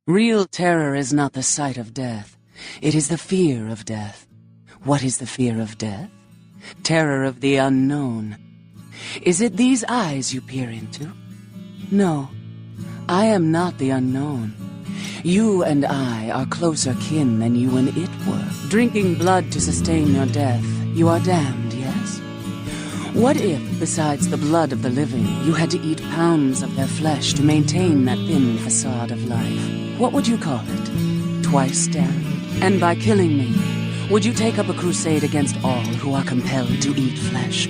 Real terror is not the sight of death. It is the fear of death. What is the fear of death? Terror of the unknown. Is it these eyes you peer into? No, I am not the unknown. You and I are closer kin than you and it were. Drinking blood to sustain your death, you are damned, yes? What if, besides the blood of the living, you had to eat pounds of their flesh to maintain that thin facade of life? What would you call it? Twice damned? And by killing me, would you take up a crusade against all who are compelled to eat flesh?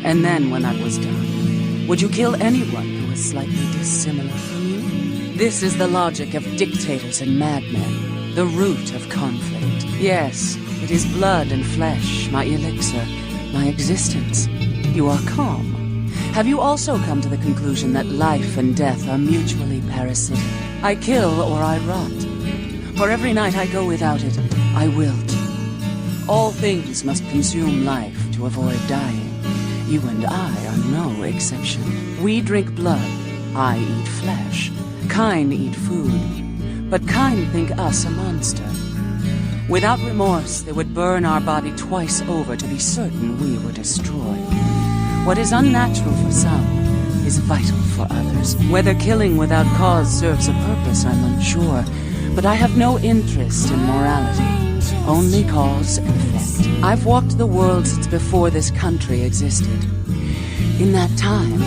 And then, when that was done, would you kill anyone who is slightly dissimilar from you? This is the logic of dictators and madmen, the root of conflict. Yes, it is blood and flesh, my elixir, my existence. You are calm. Have you also come to the conclusion that life and death are mutually parasitic? I kill or I rot. For every night I go without it, I wilt. All things must consume life to avoid dying. You and I are no exception. We drink blood, I eat flesh. Kine eat food, but kine think us a monster. Without remorse, they would burn our body twice over to be certain we were destroyed. What is unnatural for some is vital for others. Whether killing without cause serves a purpose, I'm unsure, but I have no interest in morality, only cause and effect. I've walked the world since before this country existed. In that time,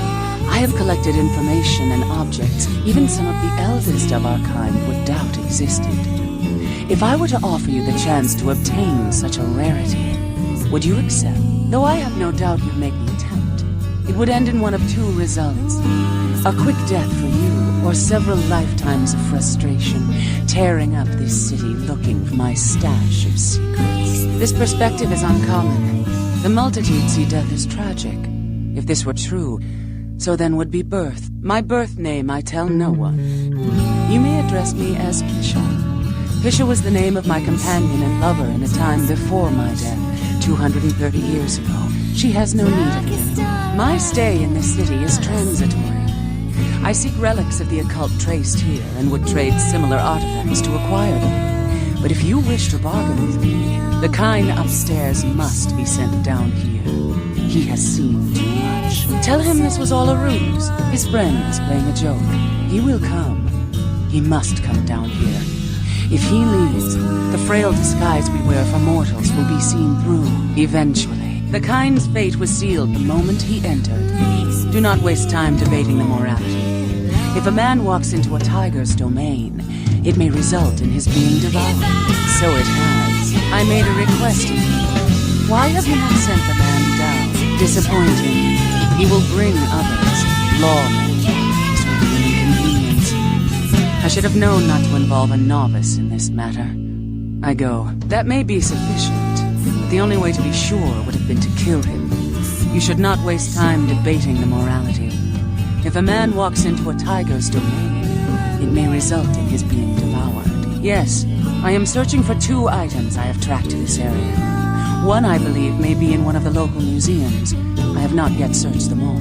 I have collected information and objects even some of the eldest of our kind would doubt existed. If I were to offer you the chance to obtain such a rarity, would you accept? Though I have no doubt you'd make the attempt. It would end in one of two results. A quick death for you, or several lifetimes of frustration, tearing up this city looking for my stash of secrets. This perspective is uncommon. The multitude see death as tragic. If this were true, so then would be birth. My birth name I tell no one. You may address me as Keisha. Keisha was the name of my companion and lover in a time before my death, 230 years ago. She has no need of me. My stay in this city is transitory. I seek relics of the occult traced here and would trade similar artifacts to acquire them. But if you wish to bargain with me, the kind upstairs must be sent down here. He has seen too much. Tell him this was all a ruse. His friend is playing a joke. He will come. He must come down here. If he leaves, the frail disguise we wear for mortals will be seen through, eventually. The kind's fate was sealed the moment he entered. Do not waste time debating the morality. If a man walks into a tiger's domain, it may result in his being devoured. So it has. I made a request of you. Why have you not sent the man down? Disappointing. He will bring others, lawmen. This will be an inconvenience. I should have known not to involve a novice in this matter. I go. That may be sufficient, but the only way to be sure would have been to kill him. You should not waste time debating the morality. If a man walks into a tiger's domain, it may result in his being devoured. Yes, I am searching for 2 items I have tracked to this area. One, I believe, may be in one of the local museums. I have not yet searched them all.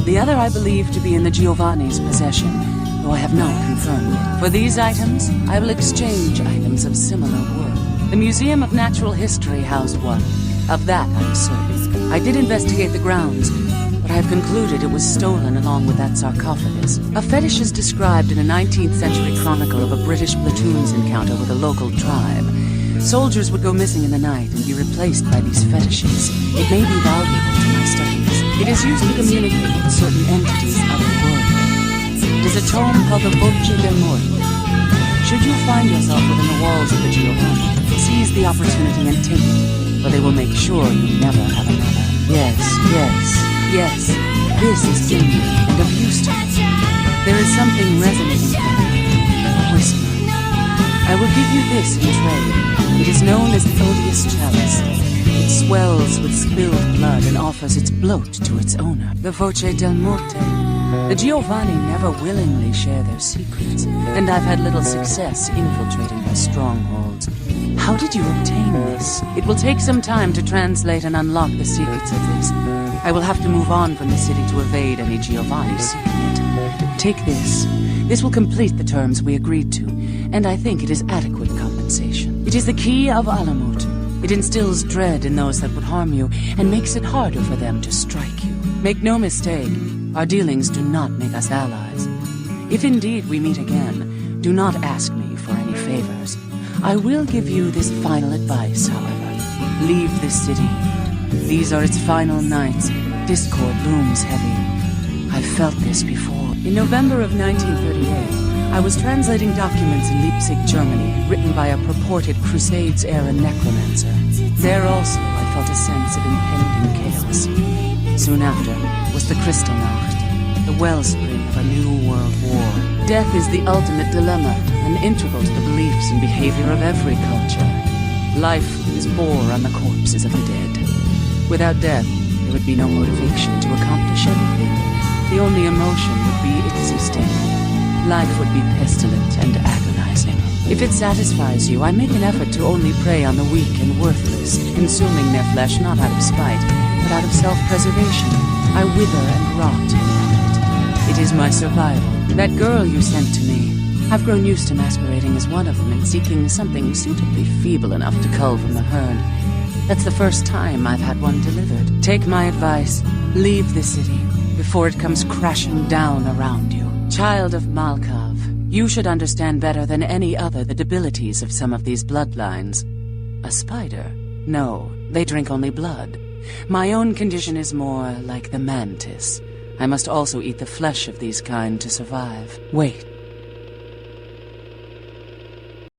The other I believe to be in the Giovanni's possession, though I have not confirmed it. For these items, I will exchange items of similar worth. The Museum of Natural History housed one. Of that, I'm certain. I did investigate the grounds, but I have concluded it was stolen along with that sarcophagus. A fetish is described in a 19th century chronicle of a British platoon's encounter with a local tribe. Soldiers would go missing in the night and be replaced by these fetishes. It may be valuable to my studies. It is used to communicate with certain entities otherworldly. It is a tome called the Voce del Morte. Should you find yourself within the walls of the Giovanni, seize the opportunity and take it, or they will make sure you never have another. Yes, this is in me and of use to me. There is something resonating from me, a whisper. I will give you this in trade. It is known as the odious chalice. It swells with spilled blood and offers its bloat to its owner, the Voce del Morte. The Giovanni never willingly share their secrets, and I've had little success infiltrating their strongholds. How did you obtain this? It will take some time to translate and unlock the secrets of this. I will have to move on from the city to evade any Giovanni seeking it. Take this. This will complete the terms we agreed to. and I think it is adequate compensation. It is the key of Alamut. It instills dread in those that would harm you, and makes it harder for them to strike you. Make no mistake, our dealings do not make us allies. If indeed we meet again, do not ask me for any favors. I will give you this final advice, however. Leave this city. These are its final nights. Discord looms heavy. I've felt this before. In November of 1938, I was translating documents in Leipzig, Germany, written by a purported Crusades-era necromancer. There also I felt a sense of impending chaos. Soon after was the Kristallnacht, the wellspring of a new world war. Death is the ultimate dilemma, and integral to the beliefs and behavior of every culture. Life is bore on the corpses of the dead. Without death, there would be no motivation to accomplish anything. The only emotion would be existing. Life would be pestilent and agonizing. If it satisfies you, I make an effort to only prey on the weak and worthless, consuming their flesh not out of spite, but out of self-preservation. I wither and rot in habit. It is my survival. That girl you sent to me, I've grown used to masquerading as one of them and seeking something suitably feeble enough to cull from the herd. That's the first time I've had one delivered. Take my advice. Leave the city before it comes crashing down around you. Child of Malkav, you should understand better than any other the debilities of some of these bloodlines. A spider? No, they drink only blood. My own condition is more like the mantis. I must also eat the flesh of these kind to survive. Wait.